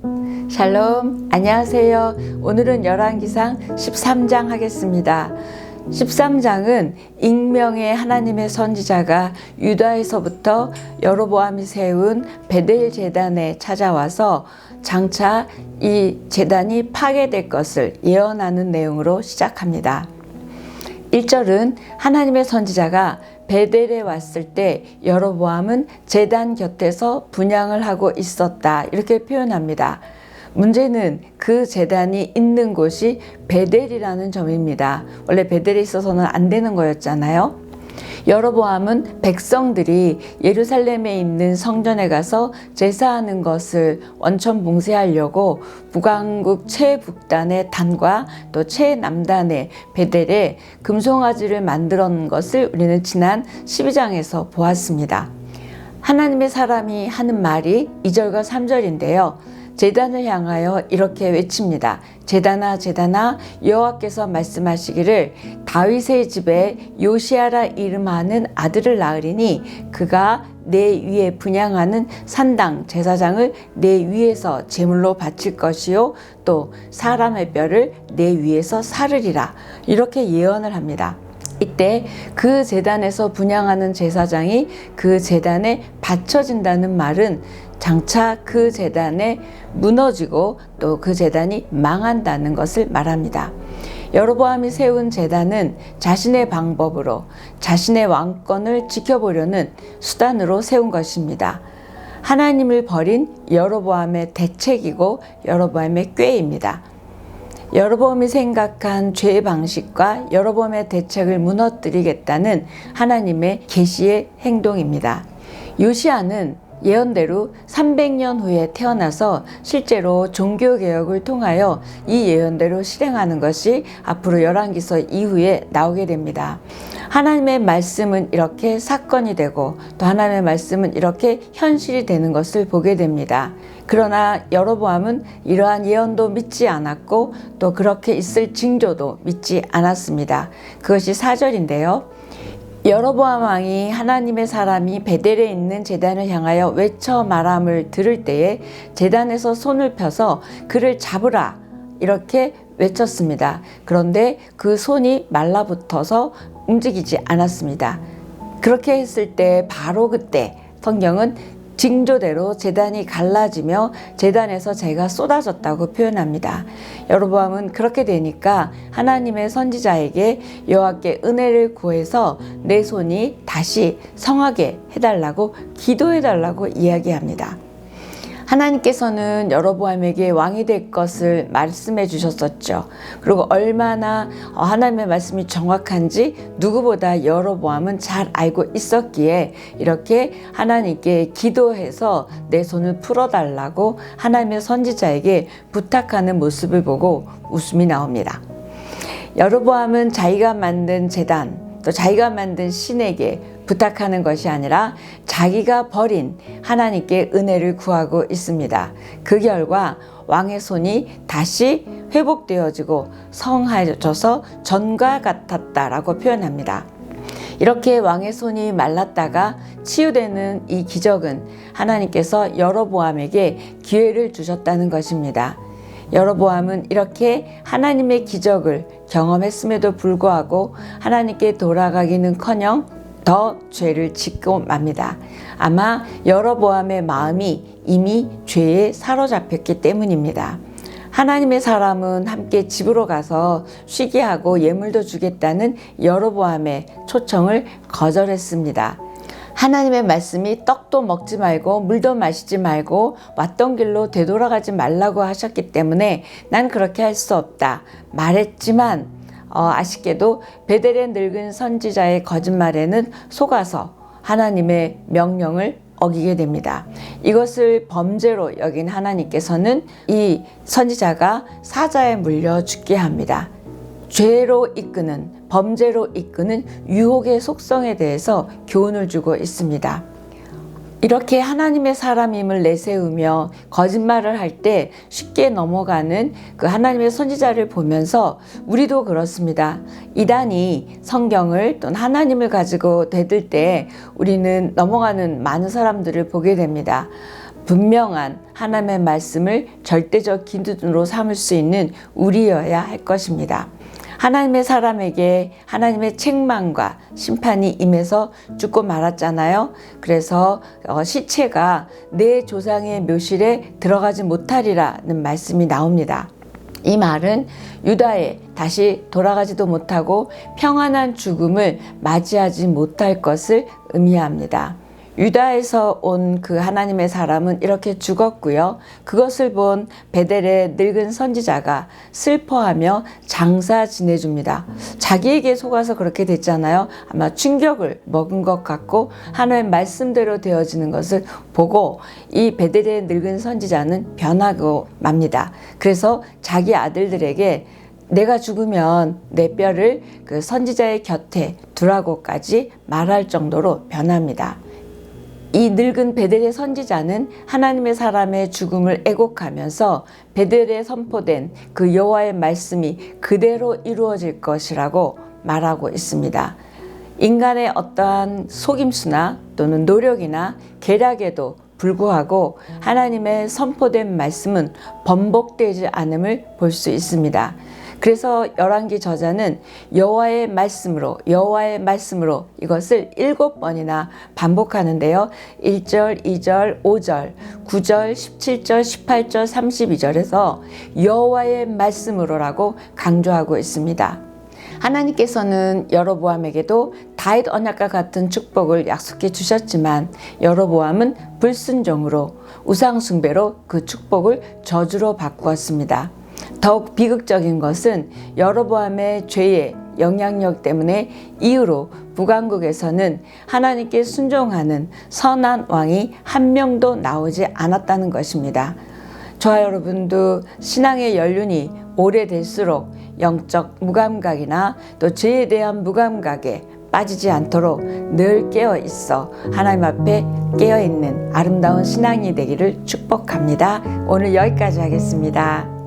샬롬, 안녕하세요. 오늘은 열왕기상 13장 하겠습니다. 13장은 익명의 하나님의 선지자가 유다에서부터 여로보암이 세운 베델 제단에 찾아와서 장차 이 제단이 파괴될 것을 예언하는 내용으로 시작합니다. 1절은 하나님의 선지자가 베델에 왔을 때 여로보암은 제단 곁에서 분향을 하고 있었다, 이렇게 표현합니다. 문제는 그 제단이 있는 곳이 베델이라는 점입니다. 원래 베델에 있어서는 안 되는 거였잖아요. 여로보암은 백성들이 예루살렘에 있는 성전에 가서 제사하는 것을 원천 봉쇄하려고 북왕국 최북단의 단과 또 최남단의 베델에 금송아지를 만들어 놓은 것을 우리는 지난 12장에서 보았습니다. 하나님의 사람이 하는 말이 2절과 3절인데요. 제단을 향하여 이렇게 외칩니다. 제단아 제단아, 여호와께서 말씀하시기를 다윗의 집에 요시아라 이름하는 아들을 낳으리니 그가 내 위에 분향하는 산당 제사장을 내 위에서 제물로 바칠 것이요 또 사람의 뼈를 내 위에서 사르리라, 이렇게 예언을 합니다. 이때 그 제단에서 분향하는 제사장이 그 제단에 바쳐진다는 말은 장차 그 제단에 무너지고 또 그 제단이 망한다는 것을 말합니다. 여로보암이 세운 제단은 자신의 방법으로 자신의 왕권을 지켜보려는 수단으로 세운 것입니다. 하나님을 버린 여로보암의 대책이고 여로보암의 꾀입니다. 여로보암이 생각한 죄의 방식과 여로보암의 대책을 무너뜨리겠다는 하나님의 계시의 행동입니다. 요시아는 예언대로 300년 후에 태어나서 실제로 종교개혁을 통하여 이 예언대로 실행하는 것이 앞으로 열왕기서 이후에 나오게 됩니다. 하나님의 말씀은 이렇게 사건이 되고 또 하나님의 말씀은 이렇게 현실이 되는 것을 보게 됩니다. 그러나 여로보암은 이러한 예언도 믿지 않았고 또 그렇게 있을 징조도 믿지 않았습니다. 그것이 4절인데요. 여로보암 왕이 하나님의 사람이 베델에 있는 제단을 향하여 외쳐 말함을 들을 때에 제단에서 손을 펴서 그를 잡으라, 이렇게 외쳤습니다. 그런데 그 손이 말라붙어서 움직이지 않았습니다. 그렇게 했을 때 바로 그때 성경은 징조대로 제단이 갈라지며 제단에서 재가 쏟아졌다고 표현합니다. 여로보암은 그렇게 되니까 하나님의 선지자에게 여호와께 은혜를 구해서 내 손이 다시 성하게 해달라고 기도해달라고 이야기합니다. 하나님께서는 여로보암에게 왕이 될 것을 말씀해 주셨었죠. 그리고 얼마나 하나님의 말씀이 정확한지 누구보다 여로보암은 잘 알고 있었기에 이렇게 하나님께 기도해서 내 손을 풀어달라고 하나님의 선지자에게 부탁하는 모습을 보고 웃음이 나옵니다. 여로보암은 자기가 만든 제단, 또 자기가 만든 신에게 부탁하는 것이 아니라 자기가 버린 하나님께 은혜를 구하고 있습니다. 그 결과 왕의 손이 다시 회복되어지고 성하여져서 전과 같았다라고 표현합니다. 이렇게 왕의 손이 말랐다가 치유되는 이 기적은 하나님께서 여로보암에게 기회를 주셨다는 것입니다. 여로보암은 이렇게 하나님의 기적을 경험했음에도 불구하고 하나님께 돌아가기는커녕 더 죄를 짓고 맙니다. 아마 여로보암의 마음이 이미 죄에 사로잡혔기 때문입니다. 하나님의 사람은 함께 집으로 가서 쉬게 하고 예물도 주겠다는 여로보암의 초청을 거절했습니다. 하나님의 말씀이 떡도 먹지 말고 물도 마시지 말고 왔던 길로 되돌아가지 말라고 하셨기 때문에 난 그렇게 할 수 없다 말했지만 아쉽게도 베델의 늙은 선지자의 거짓말에는 속아서 하나님의 명령을 어기게 됩니다. 이것을 범죄로 여긴 하나님께서는 이 선지자가 사자에 물려 죽게 합니다. 죄로 이끄는, 범죄로 이끄는 유혹의 속성에 대해서 교훈을 주고 있습니다. 이렇게 하나님의 사람임을 내세우며 거짓말을 할 때 쉽게 넘어가는 그 하나님의 선지자를 보면서 우리도 그렇습니다. 이단이 성경을 또는 하나님을 가지고 대들 때 우리는 넘어가는 많은 사람들을 보게 됩니다. 분명한 하나님의 말씀을 절대적 기준으로 삼을 수 있는 우리여야 할 것입니다. 하나님의 사람에게 하나님의 책망과 심판이 임해서 죽고 말았잖아요. 그래서 시체가 내 조상의 묘실에 들어가지 못하리라는 말씀이 나옵니다. 이 말은 유다에 다시 돌아가지도 못하고 평안한 죽음을 맞이하지 못할 것을 의미합니다. 유다에서 온 그 하나님의 사람은 이렇게 죽었고요. 그것을 본 베델의 늙은 선지자가 슬퍼하며 장사 지내줍니다. 자기에게 속아서 그렇게 됐잖아요. 아마 충격을 먹은 것 같고 하나님의 말씀대로 되어지는 것을 보고 이 베델의 늙은 선지자는 변하고 맙니다. 그래서 자기 아들들에게 내가 죽으면 내 뼈를 그 선지자의 곁에 두라고까지 말할 정도로 변합니다. 이 늙은 베델의 선지자는 하나님의 사람의 죽음을 애곡하면서 베델에 선포된 그 여호와의 말씀이 그대로 이루어질 것이라고 말하고 있습니다. 인간의 어떠한 속임수나 또는 노력이나 계략에도 불구하고 하나님의 선포된 말씀은 번복되지 않음을 볼 수 있습니다. 그래서 열왕기 저자는 여호와의 말씀으로 이것을 7번이나 반복하는데요. 1절, 2절, 5절, 9절, 17절, 18절, 32절에서 여호와의 말씀으로라고 강조하고 있습니다. 하나님께서는 여로보암에게도 다윗 언약과 같은 축복을 약속해 주셨지만 여로보암은 불순종으로 우상 숭배로 그 축복을 저주로 바꾸었습니다. 더욱 비극적인 것은 여로보암의 죄의 영향력 때문에 이후로 북왕국에서는 하나님께 순종하는 선한 왕이 한 명도 나오지 않았다는 것입니다. 저와 여러분도 신앙의 연륜이 오래될수록 영적 무감각이나 또 죄에 대한 무감각에 빠지지 않도록 늘 깨어 있어 하나님 앞에 깨어 있는 아름다운 신앙이 되기를 축복합니다. 오늘 여기까지 하겠습니다.